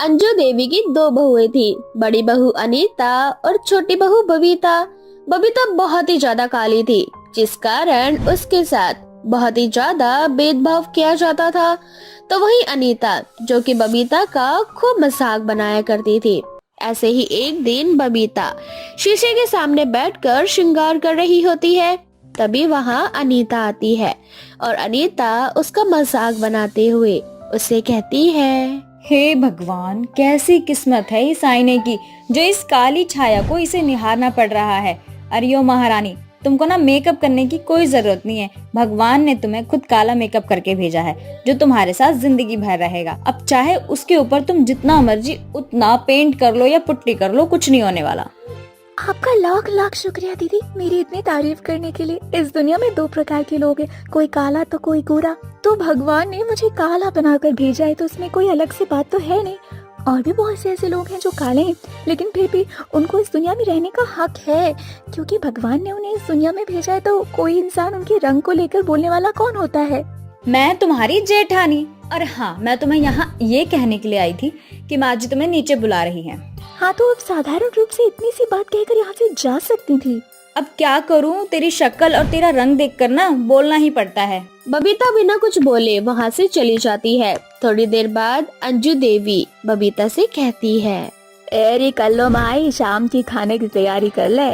अंजू देवी की दो बहुएं थी। बड़ी बहू अनीता और छोटी बहू बबीता। बबीता बहुत ही ज्यादा काली थी, जिस कारण उसके साथ बहुत ही ज्यादा भेदभाव किया जाता था। तो वहीं अनीता, जो कि बबीता का खूब मजाक बनाया करती थी। ऐसे ही एक दिन बबीता शीशे के सामने बैठकर श्रृंगार कर रही होती है। तभी वहां अनीता आती है और अनीता उसका मजाक बनाते हुए उससे कहती है, हे भगवान, कैसी किस्मत है इस आईने की जो इस काली छाया को इसे निहारना पड़ रहा है। अरे ओ महारानी, तुमको ना मेकअप करने की कोई जरूरत नहीं है। भगवान ने तुम्हें खुद काला मेकअप करके भेजा है जो तुम्हारे साथ जिंदगी भर रहेगा। अब चाहे उसके ऊपर तुम जितना मर्जी उतना पेंट कर लो या पुट्टी कर लो, कुछ नहीं होने वाला। आपका लाख लाख शुक्रिया दीदी, मेरी इतनी तारीफ करने के लिए। इस दुनिया में दो प्रकार के लोग हैं, कोई काला तो कोई गोरा। तो भगवान ने मुझे काला बनाकर भेजा है तो उसमें कोई अलग सी बात तो है नहीं। और भी बहुत से ऐसे लोग हैं जो काले हैं, लेकिन फिर भी उनको इस दुनिया में रहने का हक है, क्योंकि भगवान ने उन्हें इस दुनिया में भेजा है। तो कोई इंसान उनके रंग को लेकर बोलने वाला कौन होता है? मैं तुम्हारी जेठानी। और हाँ, मैं तुम्हें यहाँ ये कहने के लिए आई थी कि माँ जी तुम्हें नीचे बुला रही हैं। हाँ, तो अब साधारण रूप से इतनी सी बात कहकर यहाँ से जा सकती थी। अब क्या करूँ, तेरी शक्ल और तेरा रंग देखकर ना बोलना ही पड़ता है। बबीता बिना कुछ बोले वहाँ से चली जाती है। थोड़ी देर बाद अंजू देवी बबीता से कहती है, अरे कर लो माई, शाम की खाने की तैयारी कर ले।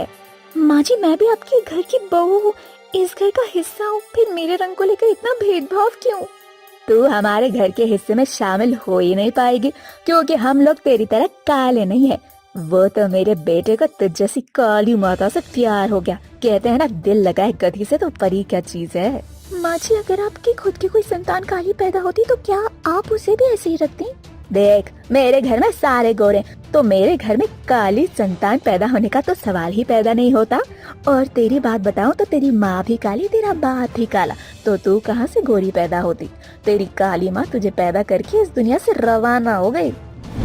माँ जी, मैं भी आपके घर की बहू हूँ, इस घर का हिस्सा हूँ, फिर मेरे रंग को लेकर इतना भेदभाव क्यों? तू हमारे घर के हिस्से में शामिल हो ही नहीं पाएगी, क्योंकि हम लोग तेरी तरह काले नहीं है। वो तो मेरे बेटे को तुझ जैसी काली माता से प्यार हो गया। कहते हैं ना, दिल लगाए गधी से तो परी क्या चीज है। माँ जी, अगर आपकी खुद की कोई संतान काली पैदा होती तो क्या आप उसे भी ऐसे ही रखती? देख, मेरे घर में सारे गोरे, तो मेरे घर में काली संतान पैदा होने का तो सवाल ही पैदा नहीं होता। और तेरी बात बताऊं तो तेरी माँ भी काली, तेरा बाप भी काला, तो तू कहाँ से गोरी पैदा होती? तेरी काली माँ तुझे पैदा करके इस दुनिया से रवाना हो गई।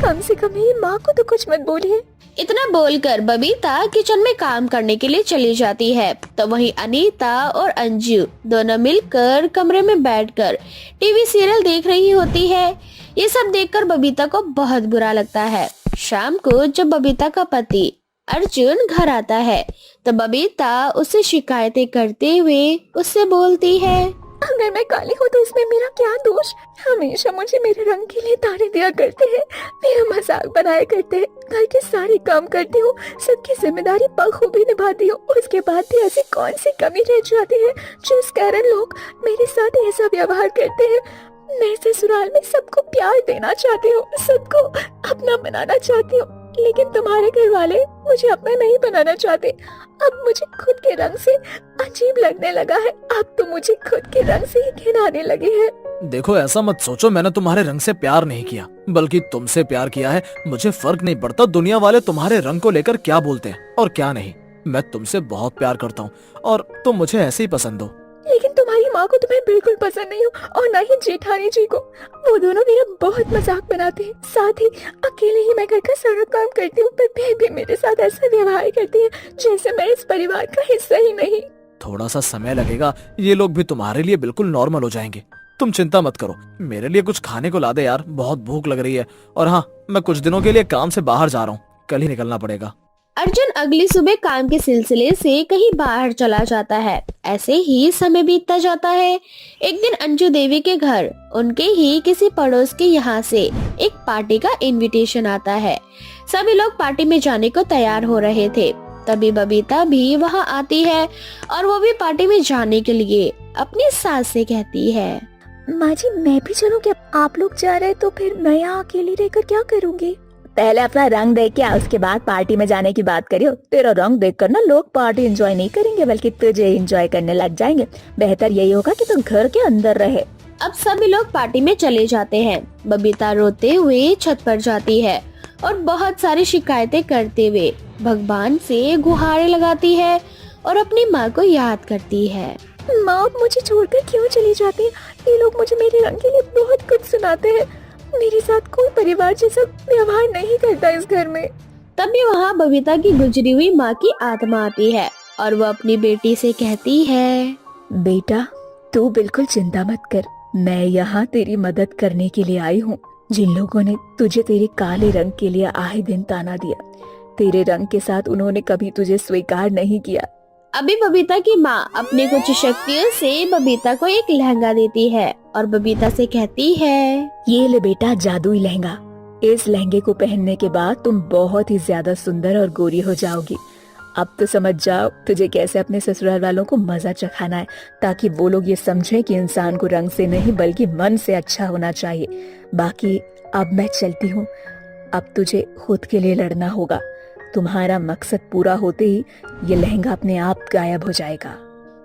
कम से कम मेरी माँ को तो कुछ मत बोलिए। इतना बोलकर बबीता किचन में काम करने के लिए चली जाती है। तो वहीं अनीता और अंजू दोनों मिलकर कमरे में बैठकर टीवी सीरियल देख रही होती है। ये सब देखकर बबीता को बहुत बुरा लगता है। शाम को जब बबीता का पति अर्जुन घर आता है तो बबीता उससे शिकायतें करते हुए उससे बोलती है, अगर मैं काली हूँ तो इसमें मेरा क्या दोष? हमेशा मुझे मेरे रंग के लिए ताने दिया करते हैं, मेरा मजाक बनाया करते हैं, घर के सारे काम करती हूँ, सबकी जिम्मेदारी बखूबी निभाती हूँ। उसके बाद भी ऐसी कौन सी कमी रह जाती है जिस कारण लोग मेरे साथ ऐसा व्यवहार करते हैं? मैं ससुराल में सबको प्यार देना चाहती हूँ, सबको अपना बनाना चाहती हूँ, लेकिन तुम्हारे घर वाले मुझे अपना नहीं बनाना चाहते। अब मुझे खुद के रंग से अजीब लगने लगा है। अब तो मुझे खुद के रंग से ही घिन आने लगी है। देखो, ऐसा मत सोचो, मैंने तुम्हारे रंग से प्यार नहीं किया, बल्कि तुमसे प्यार किया है। मुझे फर्क नहीं पड़ता दुनिया वाले तुम्हारे रंग को लेकर क्या बोलते हैं और क्या नहीं। मैं तुमसे बहुत प्यार करता हूँ और तुम मुझे ऐसे ही पसंद हो। लेकिन तुम्हारी माँ को तो मैं बिल्कुल पसंद नहीं हूँ, और न ही जेठानी जी को। वो दोनों मेरा बहुत मजाक बनाते हैं। साथ ही अकेले ही मैं घर का सारा काम करती हूँ, पर फिर भी मेरे साथ ऐसा व्यवहार करती है जैसे मैं इस परिवार का हिस्सा ही नहीं। थोड़ा सा समय लगेगा, ये लोग भी तुम्हारे लिए बिल्कुल नॉर्मल हो जाएंगे। तुम चिंता मत करो, मेरे लिए कुछ खाने को ला दे यार, बहुत भूख लग रही है। और हाँ, मैं कुछ दिनों के लिए काम से बाहर जा रहा हूँ, कल ही निकलना पड़ेगा। अर्जुन अगली सुबह काम के सिलसिले से कहीं बाहर चला जाता है। ऐसे ही समय बीतता जाता है। एक दिन अंजू देवी के घर उनके ही किसी पड़ोस के यहाँ से एक पार्टी का इनविटेशन आता है। सभी लोग पार्टी में जाने को तैयार हो रहे थे। तभी बबीता भी वहाँ आती है और वो भी पार्टी में जाने के लिए अपनी सास से कहती है, माँ जी, मैं भी चलूं क्या? आप लोग जा रहे तो फिर मैं यहाँ अकेली रहकर क्या करूँगी? पहले अपना रंग देख के आ, उसके बाद पार्टी में जाने की बात करियो। तेरा रंग देखकर ना लोग पार्टी एंजॉय नहीं करेंगे, बल्कि तुझे एंजॉय करने लग जाएंगे। बेहतर यही होगा कि तुम घर के अंदर रहे। अब सभी लोग पार्टी में चले जाते हैं। बबीता रोते हुए छत पर जाती है और बहुत सारी शिकायतें करते हुए भगवान से गुहारें लगाती है और अपनी माँ को याद करती है। माँ, आप मुझे छोड़कर क्यों चली जाती है? ये लोग मुझे मेरे रंग के लिए बहुत कुछ सुनाते हैं। मेरे साथ कोई परिवार जैसा व्यवहार नहीं करता इस घर में। तभी वहाँ बबीता की गुजरी हुई माँ की आत्मा आती है और वो अपनी बेटी से कहती है, बेटा, तू बिल्कुल चिंता मत कर, मैं यहाँ तेरी मदद करने के लिए आई हूँ। जिन लोगों ने तुझे तेरे काले रंग के लिए आए दिन ताना दिया, तेरे रंग के साथ उन्होंने कभी तुझे स्वीकार नहीं किया। अभी बबीता की माँ अपनी कुछ शक्तियों से बबीता को एक लहंगा देती है और बबीता से कहती है, ये ले बेटा जादुई लहंगा। इस लहंगे को पहनने के बाद तुम बहुत ही ज्यादा सुंदर और गोरी हो जाओगी। अब तो समझ जाओ तुझे कैसे अपने ससुराल वालों को मजा चखाना है, ताकि वो लोग ये समझे कि इंसान को रंग से नहीं बल्कि मन से अच्छा होना चाहिए। बाकी अब मैं चलती हूँ, अब तुझे खुद के लिए लड़ना होगा। तुम्हारा मकसद पूरा होते ही ये लहंगा अपने आप गायब हो जाएगा।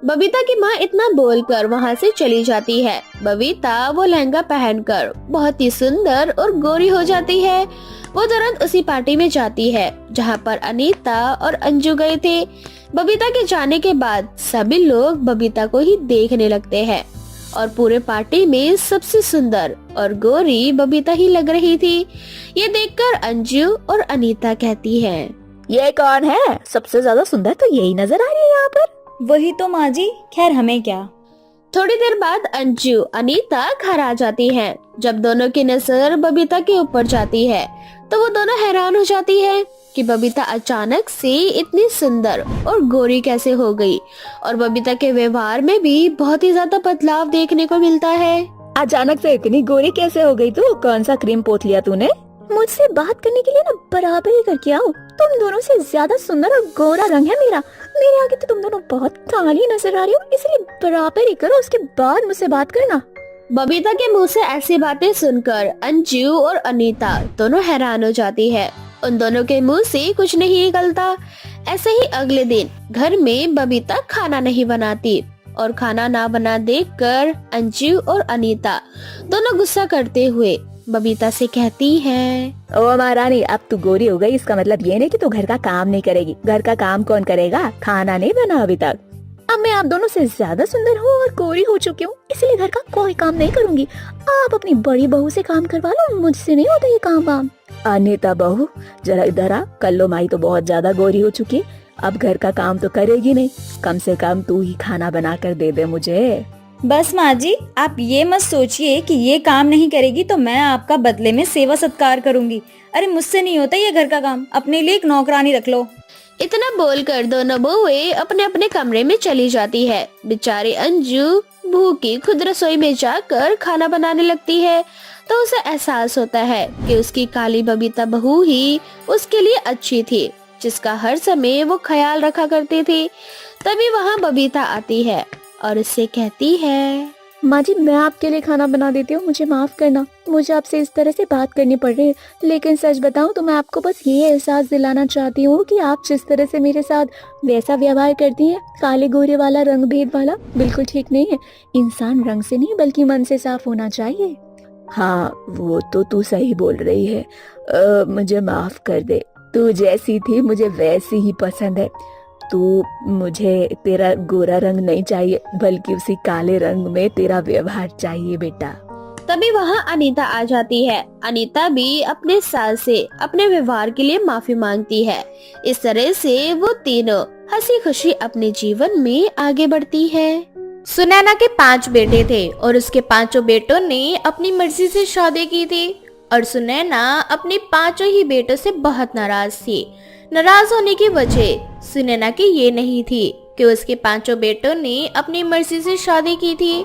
बबीता की माँ इतना बोलकर वहाँ से चली जाती है। बबीता वो लहंगा पहनकर बहुत ही सुंदर और गोरी हो जाती है। वो तुरंत उसी पार्टी में जाती है जहाँ पर अनीता और अंजू गए थे। बबीता के जाने के बाद सभी लोग बबीता को ही देखने लगते हैं और पूरे पार्टी में सबसे सुंदर और गोरी बबीता ही लग रही थी। ये देखकर अंजू और अनीता कहती हैं, ये कौन है? सबसे ज्यादा सुंदर तो यही नजर आ रही है यहाँ पर। वही तो माँ जी, खैर हमें क्या। थोड़ी देर बाद अंजू अनीता घर आ जाती हैं। जब दोनों की नजर बबीता के ऊपर जाती है तो वो दोनों हैरान हो जाती है कि बबीता अचानक से इतनी सुंदर और गोरी कैसे हो गई, और बबीता के व्यवहार में भी बहुत ही ज्यादा बदलाव देखने को मिलता है। अचानक से इतनी गोरी कैसे हो गई तू? कौन सा क्रीम पोत लिया तूने? मुझसे बात करने के लिए ना बराबर ही करके आओ। तुम दोनों से ज्यादा सुंदर और गोरा रंग है मेरा। मेरे आगे तो तुम दोनों बहुत काली नजर आ रही हो, इसलिए बराबर ही करो, उसके बाद मुझसे बात करना। बबीता के मुंह से ऐसी बातें सुनकर अंजू और अनीता दोनों हैरान हो जाती है। उन दोनों के मुंह से कुछ नहीं निकलता। ऐसे ही अगले दिन घर में बबीता खाना नहीं बनाती और खाना ना बना देखकर अंजू और अनीता दोनों गुस्सा करते हुए बबीता से कहती है, ओ महारानी, अब तू गोरी हो गई, इसका मतलब ये नहीं कि तू घर का काम नहीं करेगी। घर का काम कौन करेगा? खाना नहीं बना अभी तक। अब मैं आप दोनों से ज्यादा सुंदर हूँ और गोरी हो चुकी हूँ, इसलिए घर का कोई काम नहीं करूँगी। आप अपनी बड़ी बहू से काम करवा लो, मुझसे नहीं होता ये काम वाम। अनीता बहू, जरा इधर आ। कल्लो माई तो बहुत ज्यादा गोरी हो चुकी है, अब घर का काम तो करेगी नहीं। कम से कम तू ही खाना बना कर दे दे मुझे। बस माँ जी, आप ये मत सोचिए कि ये काम नहीं करेगी तो मैं आपका बदले में सेवा सत्कार करूंगी। अरे मुझसे नहीं होता ये घर का काम, अपने लिए एक नौकरानी रख लो। इतना बोलकर दोनों बहुएं अपने अपने कमरे में चली जाती है। बेचारी अंजू भूखी खुद रसोई में जाकर खाना बनाने लगती है तो उसे एहसास होता है कि उसकी काली बबीता बहू ही उसके लिए अच्छी थी, जिसका हर समय वो ख्याल रखा करती थी। तभी वहाँ बबीता आती है और उससे कहती है, माँ जी, मैं आपके लिए खाना बना देती हूँ, मुझे माफ करना। मुझे आपसे इस तरह से बात करनी पड़ रही है, लेकिन सच बताऊँ तो मैं आपको बस ये एहसास दिलाना चाहती हूँ कि आप जिस तरह से मेरे साथ वैसा व्यवहार करती हैं, काले गोरे वाला, रंग भेद वाला, बिल्कुल ठीक नहीं है। इंसान रंग से नहीं बल्कि मन से साफ होना चाहिए। हाँ, वो तो तू सही बोल रही है। मुझे माफ कर दे। तू जैसी थी मुझे वैसी ही पसंद है। तू, मुझे तेरा गोरा रंग नहीं चाहिए, बल्कि उसी काले रंग में तेरा व्यवहार चाहिए बेटा। तभी वहाँ अनीता आ जाती है। अनीता भी अपने सास से अपने व्यवहार के लिए माफी मांगती है। इस तरह से वो तीनों हंसी खुशी अपने जीवन में आगे बढ़ती है। सुनैना के 5 बेटे थे और उसके 5 बेटों ने अपनी मर्जी से शादी की थी और सुनैना अपने 5 ही बेटों से बहुत नाराज थी। नाराज होने की वजह सुनैना की ये नहीं थी कि उसके 5 बेटों ने अपनी मर्जी से शादी की थी,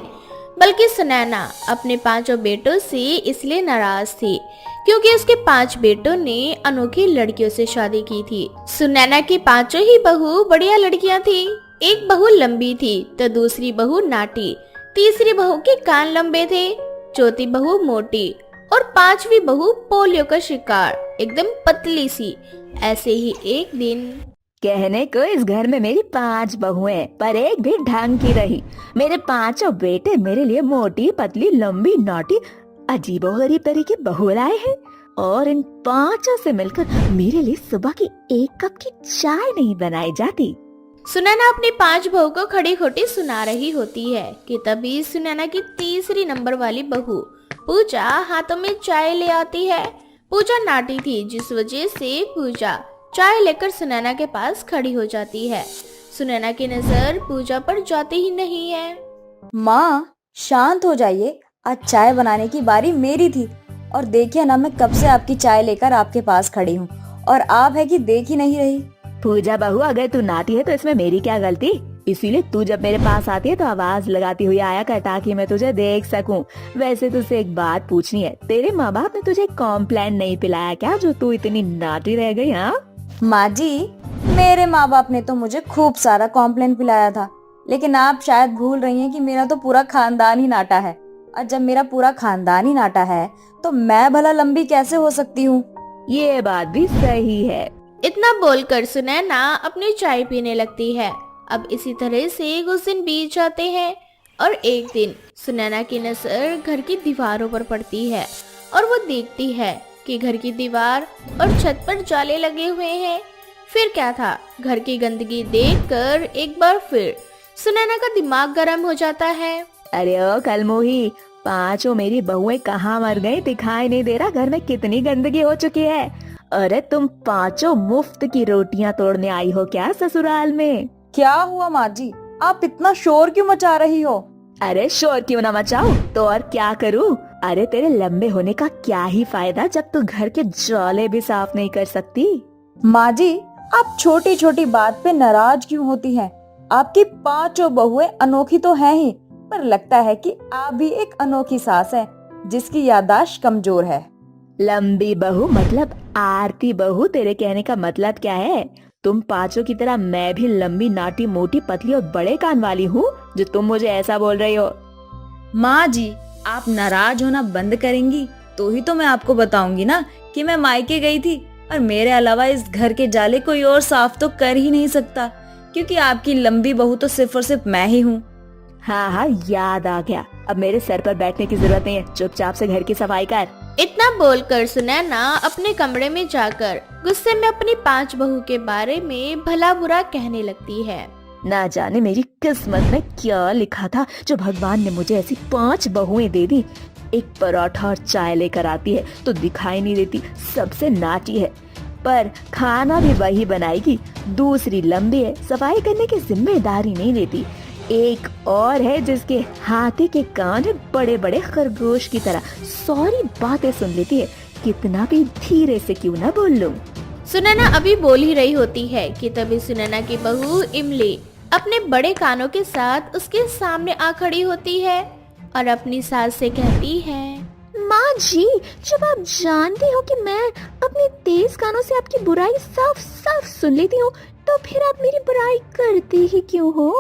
बल्कि सुनैना अपने 5 बेटों से इसलिए नाराज थी क्योंकि उसके 5 बेटों ने अनोखी लड़कियों से शादी की थी। सुनैना की 5 ही बहू बढ़िया लड़कियां थी। एक बहू लंबी थी तो दूसरी बहू नाटी, तीसरी बहू के कान लंबे थे, चौथी बहू मोटी और 5वीं बहू पोलियो का शिकार, एकदम पतली सी। ऐसे ही एक दिन, कहने को इस घर में मेरी 5 बहुएं, पर एक भी ढंग की रही। मेरे 5 बेटे मेरे लिए मोटी, पतली, लंबी, नाटी, अजीबोगरीब तरह की बहू लाए हैं, और इन 5 से मिलकर मेरे लिए सुबह की 1 कप की चाय नहीं बनाई जाती। सुनैना अपनी 5 बहू को खड़ी खोटी सुना रही होती है कि तभी सुनैना की तीसरी नंबर वाली बहू पूजा हाथों में चाय ले आती है। पूजा नाटी थी, जिस वजह से पूजा चाय लेकर सुनैना के पास खड़ी हो जाती है। सुनैना की नजर पूजा पर जाती ही नहीं है। माँ शांत हो जाइए, आज चाय बनाने की बारी मेरी थी और देखिए ना, मैं कब से आपकी चाय लेकर आपके पास खड़ी हूँ और आप है कि देख ही नहीं रही। पूजा बहू, अगर तू नाती है तो इसमें मेरी क्या गलती? इसीलिए तू जब मेरे पास आती है तो आवाज लगाती हुई आया कर, ताकि मैं तुझे देख सकूं। वैसे तुझसे एक बात पूछनी है, तेरे माँ बाप ने तुझे कॉम्प्लान नहीं पिलाया क्या, जो तू इतनी नाटी रह गई? हाँ माँ जी, मेरे माँ बाप ने तो मुझे खूब सारा कॉम्प्लेन पिलाया था, लेकिन आप शायद भूल रही हैं कि मेरा तो पूरा खानदान ही नाटा है। और जब मेरा पूरा खानदान ही नाटा है तो मैं भला लंबी कैसे हो सकती हूँ? ये बात भी सही है। इतना बोलकर सुनैना अपनी चाय पीने लगती है। अब इसी तरह से कुछ दिन बीत जाते हैं और एक दिन सुनैना की नजर घर की दीवारों पर पड़ती है और वो देखती है कि घर की दीवार और छत पर जाले लगे हुए हैं। फिर क्या था, घर की गंदगी देखकर एक बार फिर सुनैना का दिमाग गर्म हो जाता है। अरे ओ कलमोही, पांचों मेरी बहुएं कहाँ मर गई, दिखाई नहीं दे रहा घर में कितनी गंदगी हो चुकी है। अरे तुम पांचों मुफ्त की रोटियां तोड़ने आई हो क्या ससुराल में? क्या हुआ माँ जी, आप इतना शोर क्यों मचा रही हो? अरे शोर क्यों ना मचाऊं, तो और क्या करूं? अरे तेरे लंबे होने का क्या ही फायदा जब तू घर के जाले भी साफ नहीं कर सकती। माँ जी, आप छोटी छोटी बात पे नाराज क्यों होती हैं? आपकी पांचों बहुएं अनोखी तो हैं ही, पर लगता है कि आप भी एक अनोखी सास है जिसकी याददाश्त कमजोर है। लंबी बहू मतलब आरती बहू, तेरे कहने का मतलब क्या है? तुम पांचों की तरह मैं भी लंबी, नाटी, मोटी, पतली और बड़े कान वाली हूँ जो तुम मुझे ऐसा बोल रही हो? माँ जी, आप नाराज होना बंद करेंगी तो ही तो मैं आपको बताऊंगी ना कि मैं मायके गई थी और मेरे अलावा इस घर के जाले कोई और साफ तो कर ही नहीं सकता, क्योंकि आपकी लंबी बहू तो सिर्फ और सिर्फ मैं ही हूँ। हाँ हाँ, याद आ गया। अब मेरे सर पर बैठने की जरूरत नहीं है, चुपचाप से घर की सफाई कर। इतना बोलकर सुनैना अपने कमरे में जाकर गुस्से में अपनी 5 बहू के बारे में भला बुरा कहने लगती है। ना जाने मेरी किस्मत में क्या लिखा था जो भगवान ने मुझे ऐसी 5 बहुएं दे दी। एक पराठा और चाय लेकर आती है तो दिखाई नहीं देती, सबसे नाटी है, पर खाना भी वही बनाएगी। दूसरी लंबी है, सफाई करने की जिम्मेदारी नहीं लेती। एक और है जिसके हाथी के कान है बड़े बड़े खरगोश की तरह, सारी बातें सुन लेती है, कितना भी धीरे से क्यों ना बोल लूं। सुनैना अभी बोल ही रही होती है कि तभी सुनैना की बहू इमली अपने बड़े कानों के साथ उसके सामने आ खड़ी होती है और अपनी सास से कहती है, माँ जी, जब आप जानती हो कि मैं अपने तेज कानों से आपकी बुराई साफ साफ सुन लेती हूँ, तो फिर आप मेरी बुराई करती ही क्यों हो?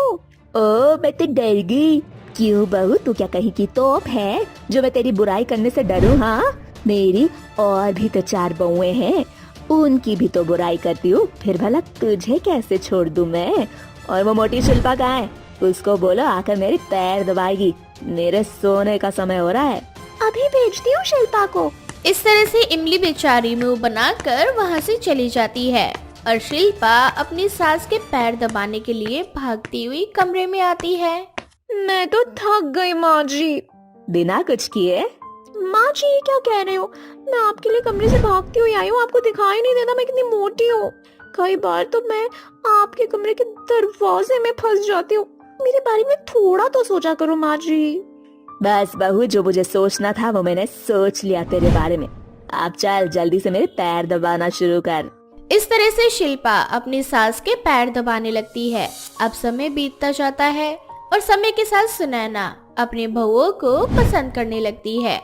ओ, मैं तो डर गई। क्यों बहू, तू क्या कहीं की तोप है जो मैं तेरी बुराई करने से डरूं? हाँ, मेरी और भी तो 4 बहुएं हैं, उनकी भी तो बुराई करती हूँ, फिर भला तुझे कैसे छोड़ दूं मैं? और वो मोटी शिल्पा कहाँ है? उसको बोलो आकर मेरे पैर दबाएगी, मेरे सोने का समय हो रहा है। अभी भेजती हूँ शिल्पा को। इस तरह से इमली बेचारी मुंह बनाकर वहाँ से चली जाती है और शिल्पा अपनी सास के पैर दबाने के लिए भागती हुई कमरे में आती है। मैं तो थक गई माँ जी। बिना कुछ किए? माँ जी, ये क्या कह रहे हो? मैं आपके लिए कमरे से भागती हुई आई हूँ, आपको दिखाई नहीं देता मैं कितनी मोटी हूँ? कई बार तो मैं आपके कमरे के दरवाजे में फंस जाती हूँ। मेरे बारे में थोड़ा तो सोचा करो माँ जी। बस बहू, जो मुझे सोचना था वो मैंने सोच लिया तेरे बारे में। आप चल जल्दी से मेरे पैर दबाना शुरू कर। इस तरह से शिल्पा अपनी सास के पैर दबाने लगती है। अब समय बीतता जाता है और समय के साथ सुनैना अपनी बहुओं को पसंद करने लगती है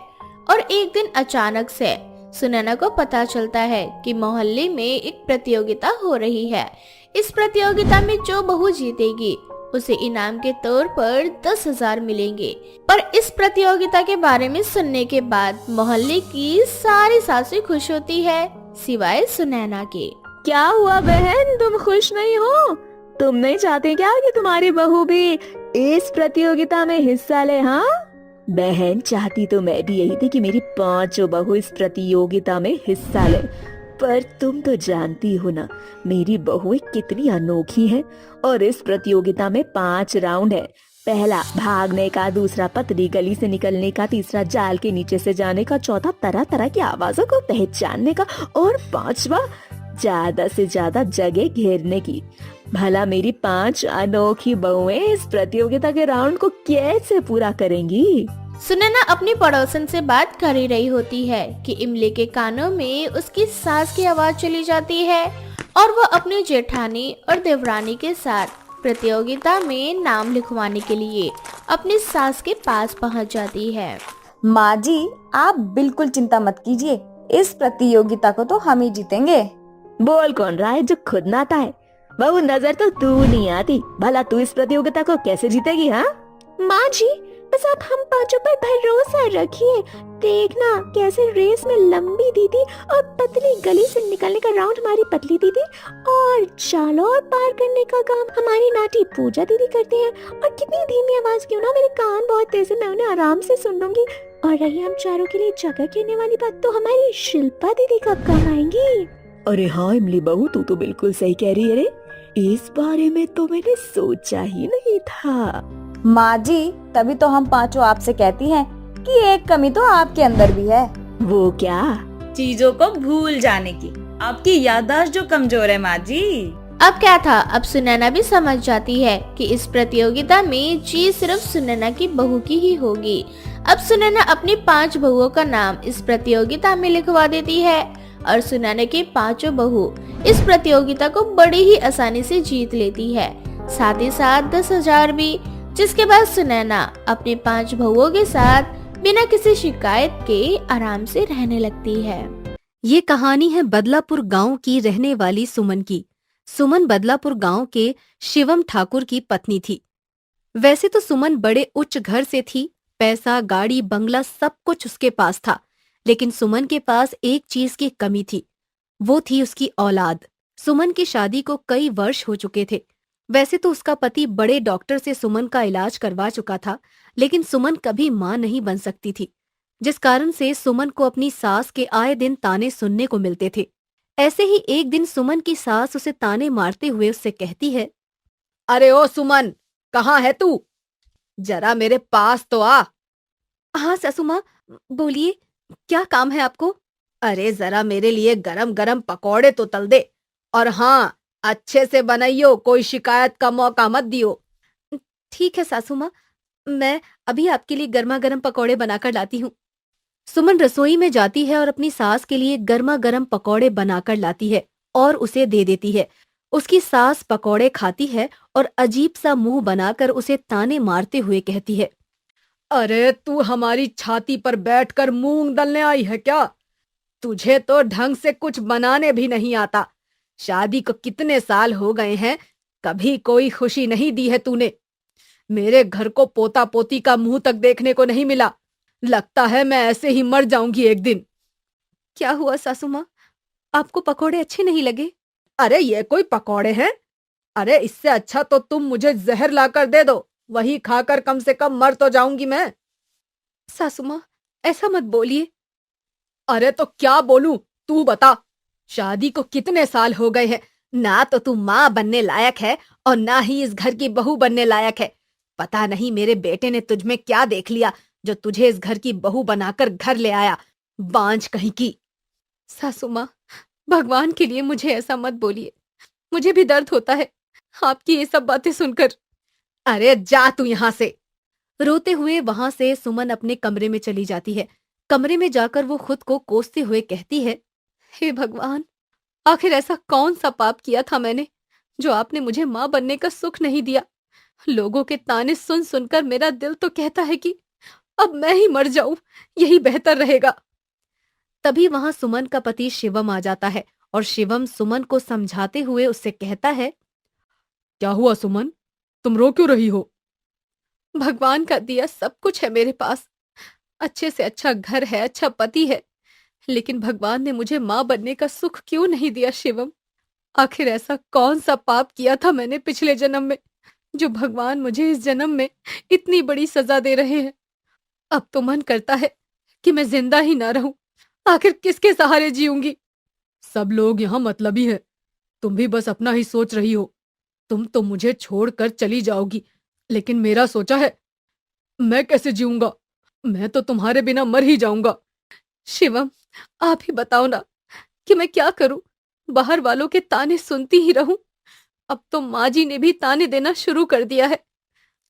और एक दिन अचानक से सुनैना को पता चलता है कि मोहल्ले में एक प्रतियोगिता हो रही है। इस प्रतियोगिता में जो बहू जीतेगी उसे इनाम के तौर पर 10,000 मिलेंगे। पर इस प्रतियोगिता के बारे में सुनने के बाद मोहल्ले की सारी सासें खुश होती है सिवाय सुनैना के। क्या हुआ बहन, तुम खुश नहीं हो? तुम नहीं चाहते क्या कि तुम्हारी बहू भी इस प्रतियोगिता में हिस्सा ले? हाँ बहन, चाहती तो मैं भी यही थी कि मेरी 5 बहू इस प्रतियोगिता में हिस्सा ले, पर तुम तो जानती हो ना मेरी बहुएं कितनी अनोखी हैं। और इस प्रतियोगिता में 5 राउंड है। पहला भागने का, दूसरा पतली गली से निकलने का, तीसरा जाल के नीचे से जाने का, चौथा तरह तरह की आवाजों को पहचानने का और 5वां ज्यादा से ज्यादा जगह घेरने की। भला मेरी 5 अनोखी बहुएं इस प्रतियोगिता के राउंड को कैसे पूरा करेंगी? सुनैना अपनी पड़ोसन से बात कर ही रही होती है कि इमली के कानों में उसकी सास की आवाज चली जाती है और वो अपनी जेठानी और देवरानी के साथ प्रतियोगिता में नाम लिखवाने के लिए अपनी सास के पास पहुंच जाती है। माँ जी, आप बिल्कुल चिंता मत कीजिए, इस प्रतियोगिता को तो हम ही जीतेंगे। बोल कौन रहा है जो खुद ना आता है? बहू, नजर तो तू नहीं आती, भला तू इस प्रतियोगिता को कैसे जीतेगी? हाँ माँ जी, बस आप हम पांचों पर भरोसा रखिए। देखना कैसे रेस में लंबी दीदी और पतली गली से निकलने का राउंड हमारी पतली दीदी और चालोर पार करने का काम हमारी नाटी पूजा दीदी करते हैं। और कितनी धीमी आवाज क्यों ना, मेरे कान बहुत तेज है, मैं उन्हें आराम से सुन लूंगी। और रही हम चारों के लिए जगह कहने वाली बात, तो हमारी शिल्पा दीदी कब कहाँ आएंगी? अरे हाँ इमली बहू, तू तो बिल्कुल सही कह रही है रे, इस बारे में तो मैंने सोचा ही नहीं था। माँ जी, तभी तो हम पांचों आपसे कहती हैं कि एक कमी तो आपके अंदर भी है। वो क्या? चीजों को भूल जाने की। आपकी याददाश्त जो कमजोर है माँ जी। अब क्या था, अब सुनैना भी समझ जाती है कि इस प्रतियोगिता में जीत सिर्फ सुनैना की बहू की ही होगी। अब सुनैना अपनी 5 बहुओं का नाम इस प्रतियोगिता में लिखवा देती है और सुनैना की 5 बहू इस प्रतियोगिता को बड़ी ही आसानी से जीत लेती है, साथ ही साथ 10,000 भी। जिसके बाद सुनैना अपनी 5 बहुओं के साथ बिना किसी शिकायत के आराम से रहने लगती है। ये कहानी है बदलापुर गांव की रहने वाली सुमन की। सुमन बदलापुर गांव के शिवम ठाकुर की पत्नी थी। वैसे तो सुमन बड़े उच्च घर से थी, पैसा, गाड़ी, बंगला सब कुछ उसके पास था, लेकिन सुमन के पास एक चीज की कमी थी, वो थी उसकी औलाद। सुमन की शादी को कई वर्ष हो चुके थे। वैसे तो उसका पति बड़े डॉक्टर से सुमन का इलाज करवा चुका था, लेकिन सुमन कभी मां नहीं बन सकती थी, जिस कारण से सुमन को अपनी सास के आए दिन ताने सुनने को मिलते थे। ऐसे ही एक दिन सुमन की सास उसे ताने मारते हुए उससे कहती है, अरे ओ सुमन, कहाँ है तू? जरा मेरे पास तो आ। हाँ सासू माँ, बोलिए, क्या काम है आपको? अरे जरा मेरे लिए गरम गरम पकौड़े तो तल दे, और हाँ, अच्छे से बनाइयो, कोई शिकायत का मौका मत दियो। ठीक है सासू माँ, मैं अभी आपके लिए गर्मा गर्म पकौड़े बनाकर लाती हूँ। सुमन रसोई में जाती है और अपनी सास के लिए गर्मा गर्म पकौड़े बनाकर लाती है और उसे दे देती है। उसकी सास पकौड़े खाती है और अजीब सा मुंह बनाकर उसे ताने मारते हुए कहती है, अरे तू हमारी छाती पर बैठकर मूंग दलने आई है क्या? तुझे तो ढंग से कुछ बनाने भी नहीं आता। शादी को कितने साल हो गए हैं, कभी कोई खुशी नहीं दी है तूने। मेरे घर को पोता पोती का मुंह तक देखने को नहीं मिला। लगता है मैं ऐसे ही मर जाऊंगी एक दिन। क्या हुआ सासू माँ, आपको पकौड़े अच्छे नहीं लगे? अरे ये कोई पकौड़े हैं? अरे इससे अच्छा तो तुम मुझे जहर लाकर दे दो, वही खाकर कम से कम मर तो जाऊंगी मैं। सासू माँ, ऐसा मत बोलिए। अरे तो क्या बोलूं, तू बता। शादी को कितने साल हो गए हैं, ना तो तू माँ बनने लायक है और ना ही इस घर की बहू बनने लायक है। पता नहीं मेरे बेटे ने तुझ में क्या देख लिया जो तुझे इस घर की बहू बनाकर घर ले आया, बांझ कहीं की। सासू माँ, भगवान के लिए मुझे ऐसा मत बोलिए, मुझे भी दर्द होता है आपकी ये सब बातें सुनकर। अरे जा तू यहाँ से। रोते हुए वहां से सुमन अपने कमरे में चली जाती है। कमरे में जाकर वो खुद को कोसते हुए कहती है, हे भगवान, आखिर ऐसा कौन सा पाप किया था मैंने जो आपने मुझे माँ बनने का सुख नहीं दिया। लोगों के ताने सुन सुनकर मेरा दिल तो कहता है कि अब मैं ही मर जाऊं, यही बेहतर रहेगा। तभी वहां सुमन का पति शिवम आ जाता है और शिवम सुमन को समझाते हुए उससे कहता है, क्या हुआ सुमन, तुम रो क्यों रही हो? भगवान का दिया सब कुछ है मेरे पास, अच्छे से अच्छा घर है, अच्छा पति है, लेकिन भगवान ने मुझे माँ बनने का सुख क्यों नहीं दिया शिवम? आखिर ऐसा कौन सा पाप किया था मैंने पिछले जन्म में जो भगवान मुझे इस जन्म में इतनी बड़ी सजा दे रहे हैं। अब तो मन करता है कि मैं जिंदा ही ना रहूं, आखिर किसके सहारे जीऊंगी? सब लोग यहाँ मतलबी है, तुम भी बस अपना ही सोच रही हो। तुम तो मुझे छोड़कर चली जाओगी, लेकिन मेरा सोचा है, मैं कैसे जीऊंगा? मैं तो तुम्हारे बिना मर ही जाऊंगा। शिवम, आप ही बताओ ना कि मैं क्या करूं? बाहर वालों के ताने सुनती ही रहूं? अब तो माँ जी ने भी ताने देना शुरू कर दिया है।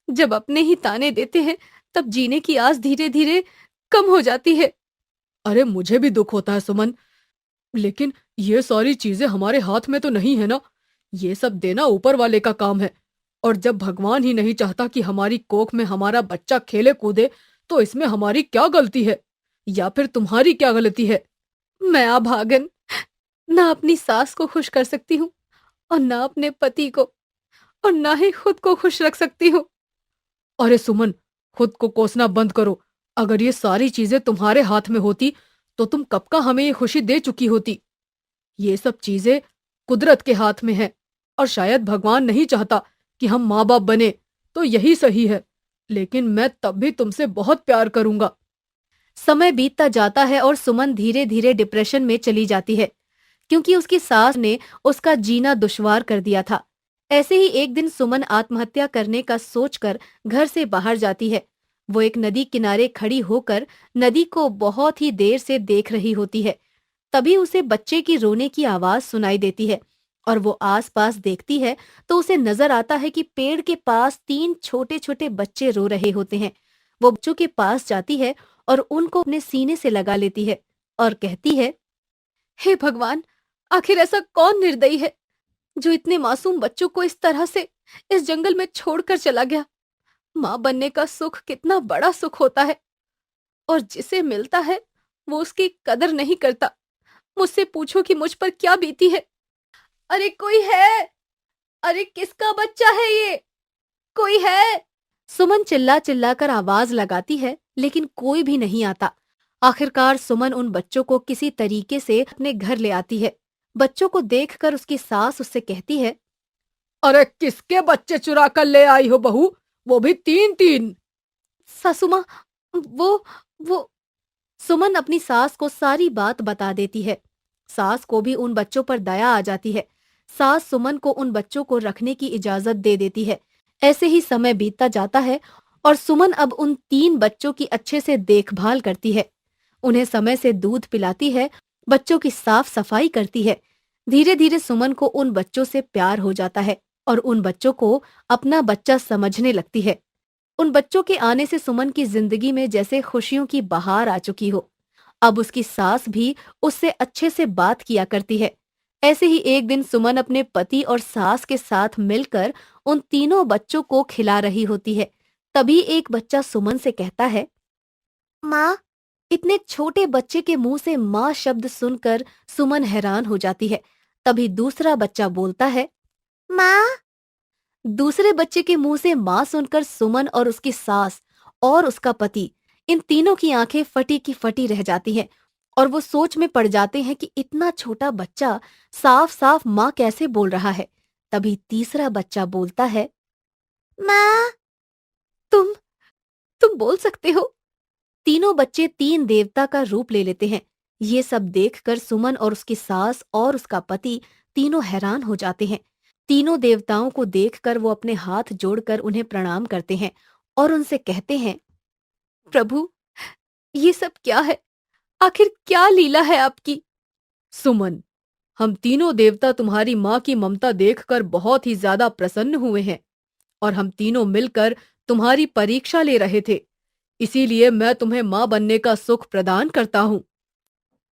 जब अपने ही ताने देते हैं तब जीने की आस धीरे धीरे कम हो जाती है। अरे मुझे भी दुख होता है सुमन, लेकिन ये सारी चीजें हमारे हाथ में तो नहीं है ना। ये सब देना ऊपर वाले का काम है। और जब भगवान ही नहीं चाहता कि हमारी कोख में हमारा बच्चा खेले कूदे, तो इसमें हमारी क्या गलती है? या फिर तुम्हारी क्या गलती है? मैं अभागन ना अपनी सास को खुश कर सकती हूँ और ना अपने पति को, और ना ही खुद को खुश रख सकती हूँ। अरे सुमन, खुद को कोसना बंद करो। अगर ये सारी चीजें तुम्हारे हाथ में होती तो तुम कब का हमें ये खुशी दे चुकी होती। ये सब चीजें कुदरत के हाथ में है, और शायद भगवान नहीं चाहता कि हम माँ बाप बने, तो यही सही है। लेकिन मैं तब भी तुमसे बहुत प्यार करूंगा। समय बीतता जाता है और सुमन धीरे धीरे डिप्रेशन में चली जाती है, क्योंकि उसकी सास ने उसका जीना दुश्वार कर दिया था। ऐसे ही एक दिन सुमन आत्महत्या करने का सोचकर घर से बाहर जाती है। वो एक नदी किनारे खड़ी होकर नदी को बहुत ही देर से देख रही होती है। तभी उसे बच्चे की रोने की आवाज सुनाई देती है, और वो आसपास देखती है तो उसे नजर आता है कि पेड़ के पास 3 छोटे छोटे बच्चे रो रहे होते हैं। वो बच्चों के पास जाती है और उनको अपने सीने से लगा लेती है और कहती है, हे भगवान, आखिर ऐसा कौन निर्दयी है जो इतने मासूम बच्चों को इस तरह से इस जंगल में छोड़कर चला गया। माँ बनने का सुख कितना बड़ा सुख होता है, और जिसे मिलता है वो उसकी कदर नहीं करता। मुझसे पूछो कि मुझ पर क्या बीती है। अरे कोई है? अरे किसका बच्चा है ये? कोई है? सुमन चिल्ला चिल्ला कर आवाज लगाती है, लेकिन कोई भी नहीं आता। आखिरकार सुमन उन बच्चों को किसी तरीके से अपने घर ले आती है। बच्चों को देखकर उसकी सास उससे कहती है, अरे किसके बच्चे चुरा कर ले आई हो बहू? वो भी 3-3। सासू माँ, वो सुमन अपनी सास को सारी बात बता देती है। सास को भी उन बच्चों पर दया आ जाती है। सास सुमन को उन बच्चों को रखने की इजाजत दे देती है। ऐसे ही समय बीतता जाता है और सुमन अब उन 3 बच्चों की अच्छे से देखभाल करती है। उन्हें समय से दूध पिलाती है, बच्चों की साफ सफाई करती है। धीरे धीरे सुमन को उन बच्चों से प्यार हो जाता है और उन बच्चों को अपना बच्चा समझने लगती है। उन बच्चों के आने से सुमन की जिंदगी में जैसे खुशियों की बहार आ चुकी हो। अब उसकी सास भी उससे अच्छे से बात किया करती है। ऐसे ही एक दिन सुमन अपने पति और सास के साथ मिलकर उन तीनों बच्चों को खिला रही होती है। तभी एक बच्चा सुमन से कहता है, माँ। इतने छोटे बच्चे के मुंह से माँ शब्द सुनकर सुमन हैरान हो जाती है। तभी दूसरा बच्चा बोलता है, माँ। दूसरे बच्चे के मुंह से माँ सुनकर सुमन और उसकी सास और उसका पति, इन तीनों की आंखें फटी की फटी रह जाती हैं और वो सोच में पड़ जाते हैं कि इतना छोटा बच्चा साफ साफ माँ कैसे बोल रहा है। तभी तीसरा बच्चा बोलता है, माँ। तुम बोल सकते हो। तीनों बच्चे 3 देवता का रूप ले लेते हैं। ये सब देखकर सुमन और उसकी सास और उसका पति तीनों हैरान हो जाते हैं। तीनों देवताओं को देखकर वो अपने हाथ जोड़कर उन्हें प्रणाम करते हैं और उनसे कहते हैं, प्रभु, ये सब क्या है? आखिर क्या लीला है आपकी? सुमन, हम तीनों देवता तुम्हारी माँ की ममता देखकर बहुत ही ज्यादा प्रसन्न हुए हैं और हम तीनों मिलकर तुम्हारी परीक्षा ले रहे थे। इसीलिए मैं तुम्हें माँ बनने का सुख प्रदान करता हूँ।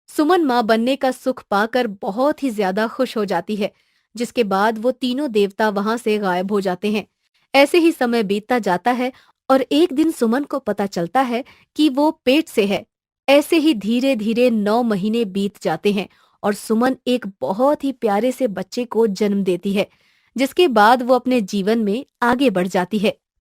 सुमन माँ बनने का सुख पाकर बहुत ही ज्यादा खुश हो जाती है, जिसके बाद वो तीनों देवता वहां से गायब हो जाते हैं। ऐसे ही समय बीतता जाता है और एक दिन सुमन को पता चलता है कि वो पेट से है। ऐसे ही धीरे धीरे 9 महीने बीत जाते हैं और सुमन एक बहुत ही प्यारे से बच्चे को जन्म देती है, जिसके बाद वो अपने जीवन में आगे बढ़ जाती है।